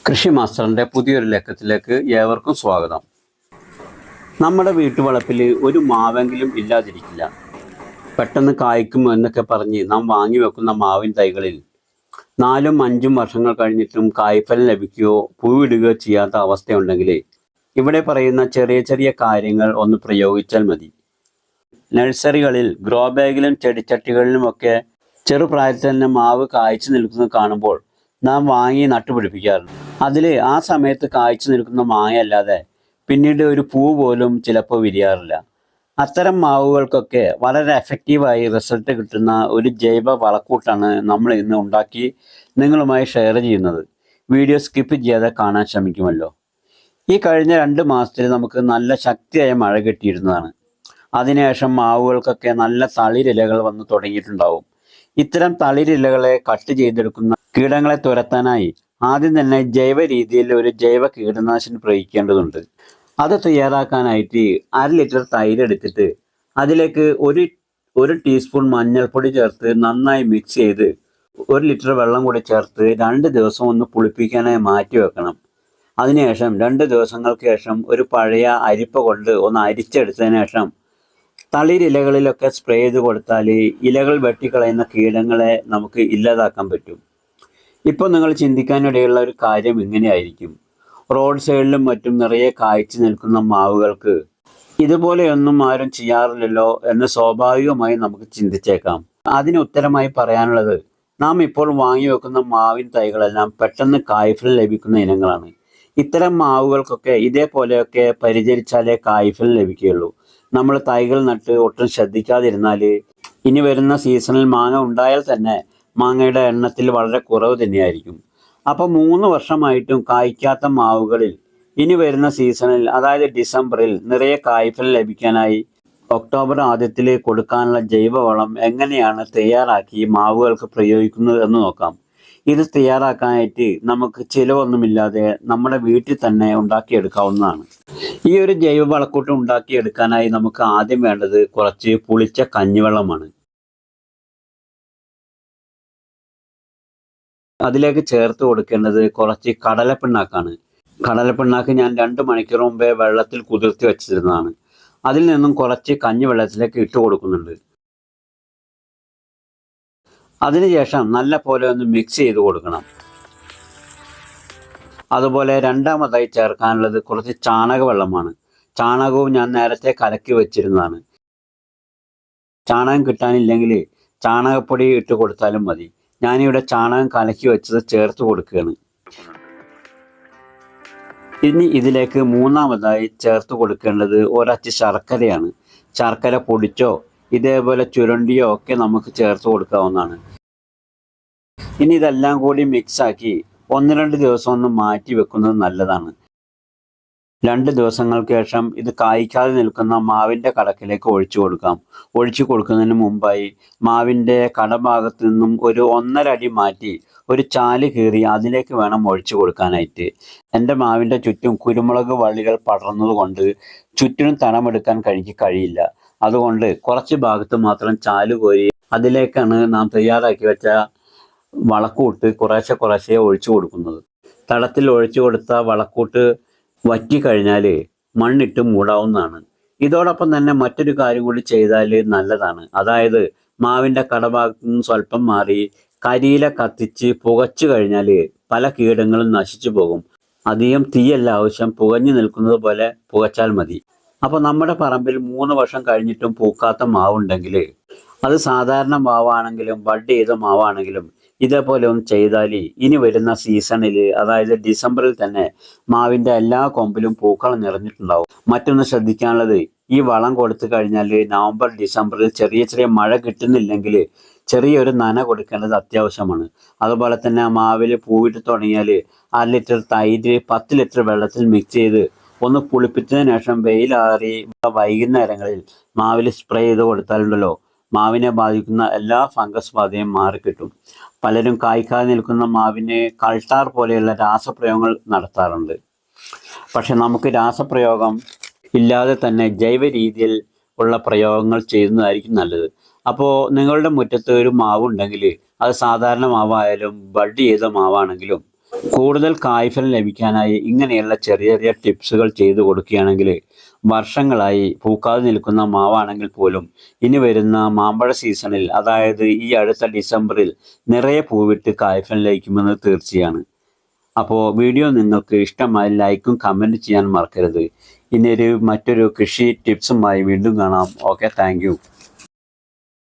കൃഷി മാസ്റ്ററിൻ്റെ പുതിയൊരു ലക്കത്തിലേക്ക് ഏവർക്കും സ്വാഗതം. നമ്മുടെ വീട്ടുവളപ്പിൽ ഒരു മാവെങ്കിലും ഇല്ലാതിരിക്കില്ല. പെട്ടെന്ന് കായ്ക്കും എന്നൊക്കെ പറഞ്ഞ് നാം വാങ്ങി വെക്കുന്ന മാവിൻ തൈകളിൽ 4-5 വർഷങ്ങൾ കഴിഞ്ഞിട്ടും കായ്ഫലം ലഭിക്കുകയോ പൂവിടുകയോ ചെയ്യാത്ത അവസ്ഥയുണ്ടെങ്കിൽ ഇവിടെ പറയുന്ന ചെറിയ ചെറിയ കാര്യങ്ങൾ ഒന്ന് പ്രയോഗിച്ചാൽ മതി. നഴ്സറികളിൽ ഗ്രോ ബാഗിലും ചെടിച്ചട്ടികളിലുമൊക്കെ ചെറുപ്രായത്തിൽ തന്നെ മാവ് കായ്ച്ചു നിൽക്കുന്നത് കാണുമ്പോൾ നാം വാങ്ങി നട്ടുപിടിപ്പിക്കാറുണ്ട്. അതിൽ ആ സമയത്ത് കായ്ച്ചു നിൽക്കുന്ന മാങ്ങയല്ലാതെ പിന്നീട് ഒരു പൂ പോലും ചിലപ്പോൾ വിരിയാറില്ല. അത്തരം മാവുകൾക്കൊക്കെ വളരെ എഫക്റ്റീവായി റിസൾട്ട് കിട്ടുന്ന ഒരു ജൈവ വളക്കൂട്ടാണ് നമ്മൾ ഇന്ന് ഉണ്ടാക്കി നിങ്ങളുമായി ഷെയർ ചെയ്യുന്നത്. വീഡിയോ സ്കിപ്പ് ചെയ്യാതെ കാണാൻ ശ്രമിക്കുമല്ലോ. ഈ കഴിഞ്ഞ 2 മാസത്തിൽ നമുക്ക് നല്ല ശക്തിയായ മഴ കിട്ടിയിരുന്നതാണ്. അതിനുശേഷം മാവുകൾക്കൊക്കെ നല്ല തളിരിലകൾ വന്ന് തുടങ്ങിയിട്ടുണ്ടാവും. ഇത്തരം തളിരിലകളെ കട്ട് ചെയ്തെടുക്കുന്ന കീടങ്ങളെ തുരത്താനായി ആദ്യം തന്നെ ജൈവ രീതിയിൽ ഒരു ജൈവ കീടനാശിനി പ്രയോഗിക്കേണ്ടതുണ്ട്. അത് തയ്യാറാക്കാനായിട്ട് 1/2 ലിറ്റർ തൈര് എടുത്തിട്ട് അതിലേക്ക് ഒരു ടീസ്പൂൺ മഞ്ഞൾപ്പൊടി ചേർത്ത് നന്നായി മിക്സ് ചെയ്ത് 1 ലിറ്റർ വെള്ളം കൂടി ചേർത്ത് 2 ദിവസം ഒന്ന് പുളിപ്പിക്കാനായി മാറ്റി വെക്കണം. അതിനുശേഷം 2 ദിവസങ്ങൾക്ക് ശേഷം ഒരു പഴയ അരിപ്പ കൊണ്ട് ഒന്ന് അരിച്ചെടുത്തതിന് ശേഷം തളിരിലകളിലൊക്കെ സ്പ്രേ ചെയ്ത് കൊടുത്താൽ ഇലകൾ വെട്ടിക്കളയുന്ന കീടങ്ങളെ നമുക്ക് ഇല്ലാതാക്കാൻ പറ്റും. ഇപ്പോൾ നിങ്ങൾ ചിന്തിക്കാനിടയുള്ള ഒരു കാര്യം ഇങ്ങനെയായിരിക്കും: റോഡ് സൈഡിലും മറ്റും നിറയെ കായ്ച്ചു നിൽക്കുന്ന മാവുകൾക്ക് ഇതുപോലെയൊന്നും ആരും ചെയ്യാറില്ലല്ലോ എന്ന് സ്വാഭാവികമായി നമുക്ക് ചിന്തിച്ചേക്കാം. അതിന് ഉത്തരമായി പറയാനുള്ളത്, നാം ഇപ്പോൾ വാങ്ങി വെക്കുന്ന മാവിൻ തൈകളെല്ലാം പെട്ടെന്ന് കായ്ഫലം ലഭിക്കുന്ന ഇനങ്ങളാണ്. ഇത്തരം മാവുകൾക്കൊക്കെ ഇതേപോലെയൊക്കെ പരിചരിച്ചാലേ കായ്ഫലം ലഭിക്കുകയുള്ളൂ. നമ്മൾ തൈകൾ നട്ട് ഒട്ടും ശ്രദ്ധിക്കാതിരുന്നാൽ ഇനി വരുന്ന സീസണിൽ മാങ്ങ ഉണ്ടായാൽ തന്നെ മാങ്ങയുടെ എണ്ണത്തിൽ വളരെ കുറവ് തന്നെയായിരിക്കും. അപ്പോൾ 3 വർഷമായിട്ടും കായ്ക്കാത്ത മാവുകളിൽ ഇനി വരുന്ന സീസണിൽ, അതായത് ഡിസംബറിൽ നിറയെ കായ്ഫലം ലഭിക്കാനായി ഒക്ടോബർ ആദ്യത്തിൽ കൊടുക്കാനുള്ള ജൈവവളം എങ്ങനെയാണ് തയ്യാറാക്കി മാവുകൾക്ക് പ്രയോഗിക്കുന്നത് എന്ന് നോക്കാം. ഇത് തയ്യാറാക്കാനായിട്ട് നമുക്ക് ചിലവൊന്നുമില്ലാതെ നമ്മുടെ വീട്ടിൽ തന്നെ ഉണ്ടാക്കിയെടുക്കാവുന്നതാണ്. ഈ ഒരു ജൈവ വളക്കൂട്ട് ഉണ്ടാക്കിയെടുക്കാനായി നമുക്ക് ആദ്യം വേണ്ടത് കുറച്ച് പുളിച്ച കഞ്ഞിവെള്ളമാണ്. അതിലേക്ക് ചേർത്ത് കൊടുക്കേണ്ടത് കുറച്ച് കടലപ്പിണ്ണാക്കാണ്. കടലപ്പിണ്ണാക്ക് ഞാൻ 2 മണിക്കൂർ മുമ്പേ വെള്ളത്തിൽ കുതിർത്തി വെച്ചിരുന്നതാണ്. അതിൽ നിന്നും കുറച്ച് കഞ്ഞിവെള്ളത്തിലേക്ക് ഇട്ട് കൊടുക്കുന്നുണ്ട്. അതിനുശേഷം നല്ല പോലെ ഒന്ന് മിക്സ് ചെയ്ത് കൊടുക്കണം. അതുപോലെ രണ്ടാമതായി ചേർക്കാനുള്ളത് കുറച്ച് ചാണകവെള്ളമാണ്. ചാണകവും ഞാൻ നേരത്തെ കലക്കി വെച്ചിരുന്നതാണ്. ചാണകം കിട്ടാനില്ലെങ്കിൽ ചാണകപ്പൊടി ഇട്ട് കൊടുത്താലും മതി. ഞാനിവിടെ ചാണകം കലക്കി വെച്ചത് ചേർത്ത് കൊടുക്കുകയാണ്. ഇനി ഇതിലേക്ക് മൂന്നാമതായി ചേർത്ത് കൊടുക്കേണ്ടത് ഒരച്ച് ശർക്കരയാണ്. ശർക്കര പൊടിച്ചോ ഇതേപോലെ ചുരണ്ടിയോ ഒക്കെ നമുക്ക് ചേർത്ത് കൊടുക്കാവുന്നതാണ്. ഇനി ഇതെല്ലാം കൂടി മിക്സാക്കി 1-2 ദിവസം ഒന്ന് മാറ്റി വെക്കുന്നത് നല്ലതാണ്. 2 ദിവസങ്ങൾക്ക് ശേഷം ഇത് കായ്ക്കാതെ നിൽക്കുന്ന മാവിൻ്റെ കടക്കിലേക്ക് ഒഴിച്ചു കൊടുക്കാം. ഒഴിച്ചു കൊടുക്കുന്നതിന് മുമ്പായി മാവിൻ്റെ കടഭാഗത്ത് നിന്നും ഒരു 1.5 അടി മാറ്റി ഒരു ചാല് കീറി അതിലേക്ക് വേണം ഒഴിച്ചു കൊടുക്കാനായിട്ട്. എൻ്റെ മാവിൻ്റെ ചുറ്റും കുരുമുളക് വള്ളികൾ പടർന്നതുകൊണ്ട് ചുറ്റിനും തണമെടുക്കാൻ കഴിയില്ല. അതുകൊണ്ട് കുറച്ച് ഭാഗത്ത് മാത്രം ചാല് കോരി അതിലേക്കാണ് നാം തയ്യാറാക്കി വെച്ച വളക്കൂട്ട് കുറേശ്ശെ ഒഴിച്ചു കൊടുക്കുന്നത്. തടത്തിൽ ഒഴിച്ചു കൊടുത്ത വളക്കൂട്ട് വറ്റിക്കഴിഞ്ഞാൽ മണ്ണിട്ട് മൂടാവുന്നതാണ്. ഇതോടൊപ്പം തന്നെ മറ്റൊരു കാര്യം കൂടി ചെയ്താൽ നല്ലതാണ്. അതായത് മാവിൻ്റെ കടഭാഗത്തു നിന്ന് സ്വല്പം മാറി കരിയില കത്തിച്ച് പുകച്ചു കഴിഞ്ഞാൽ പല കീടങ്ങളും നശിച്ചു പോകും. അധികം തീയല്ല ആവശ്യം, പുകഞ്ഞു നിൽക്കുന്നത് പോലെ പുകച്ചാൽ മതി. അപ്പോൾ നമ്മുടെ പറമ്പിൽ 3 വർഷം കഴിഞ്ഞിട്ടും പൂക്കാത്ത മാവുണ്ടെങ്കിൽ, അത് സാധാരണ മാവാണെങ്കിലും ബഡ് ചെയ്ത മാവാണെങ്കിലും ഇതേപോലെ ഒന്ന് ചെയ്താൽ ഇനി വരുന്ന സീസണിൽ, അതായത് ഡിസംബറിൽ തന്നെ മാവിൻ്റെ എല്ലാ കൊമ്പിലും പൂക്കൾ നിറഞ്ഞിട്ടുണ്ടാവും. മറ്റൊന്ന് ശ്രദ്ധിക്കാനുള്ളത്, ഈ വളം കൊടുത്തു കഴിഞ്ഞാൽ നവംബർ ഡിസംബറിൽ ചെറിയ മഴ കിട്ടുന്നില്ലെങ്കിൽ ചെറിയൊരു നന കൊടുക്കേണ്ടത് അത്യാവശ്യമാണ്. അതുപോലെ തന്നെ മാവിൽ പൂവിട്ട് തുടങ്ങിയാൽ 1/2 ലിറ്റർ തൈര് 10 ലിറ്റർ വെള്ളത്തിൽ മിക്സ് ചെയ്ത് ഒന്ന് പുളിപ്പിച്ചതിന് ശേഷം വെയിലാറി വൈകുന്നേരങ്ങളിൽ മാവിൽ സ്പ്രേ ചെയ്ത് കൊടുത്താലുണ്ടല്ലോ, മാവിനെ ബാധിക്കുന്ന എല്ലാ ഫംഗസ് ബാധയും മാറിക്കിട്ടും. പലരും കായ്ക്കാതെ നിൽക്കുന്ന മാവിന് കൾട്ടാർ പോലെയുള്ള രാസപ്രയോഗങ്ങൾ നടത്താറുണ്ട്. പക്ഷെ നമുക്ക് രാസപ്രയോഗം ഇല്ലാതെ തന്നെ ജൈവ രീതിയിൽ ഉള്ള പ്രയോഗങ്ങൾ ചെയ്യുന്നതായിരിക്കും നല്ലത്. അപ്പോൾ നിങ്ങളുടെ മുറ്റത്ത് ഒരു മാവുണ്ടെങ്കിൽ, അത് സാധാരണ മാവായാലും ബഡ് ചെയ്ത മാവാണെങ്കിലും കൂടുതൽ കായ്ഫലം ലഭിക്കാനായി ഇങ്ങനെയുള്ള ചെറിയ ചെറിയ ടിപ്സുകൾ ചെയ്തു കൊടുക്കുകയാണെങ്കിൽ വർഷങ്ങളായി പൂക്കാതെ നിൽക്കുന്ന മാവാണെങ്കിൽ പോലും ഇനി വരുന്ന മാമ്പഴ സീസണിൽ, അതായത് ഈ അടുത്ത ഡിസംബറിൽ നിറയെ പൂവിട്ട് കായ്ഫലം ലഭിക്കുമെന്ന് തീർച്ചയാണ്. അപ്പോൾ വീഡിയോ നിങ്ങൾക്ക് ഇഷ്ടമായി ലൈക്കും കമൻറ്റ് ചെയ്യാൻ മറക്കരുത്. ഇനി മറ്റൊരു കൃഷി ടിപ്സുമായി വീണ്ടും കാണാം. Okay, thank you.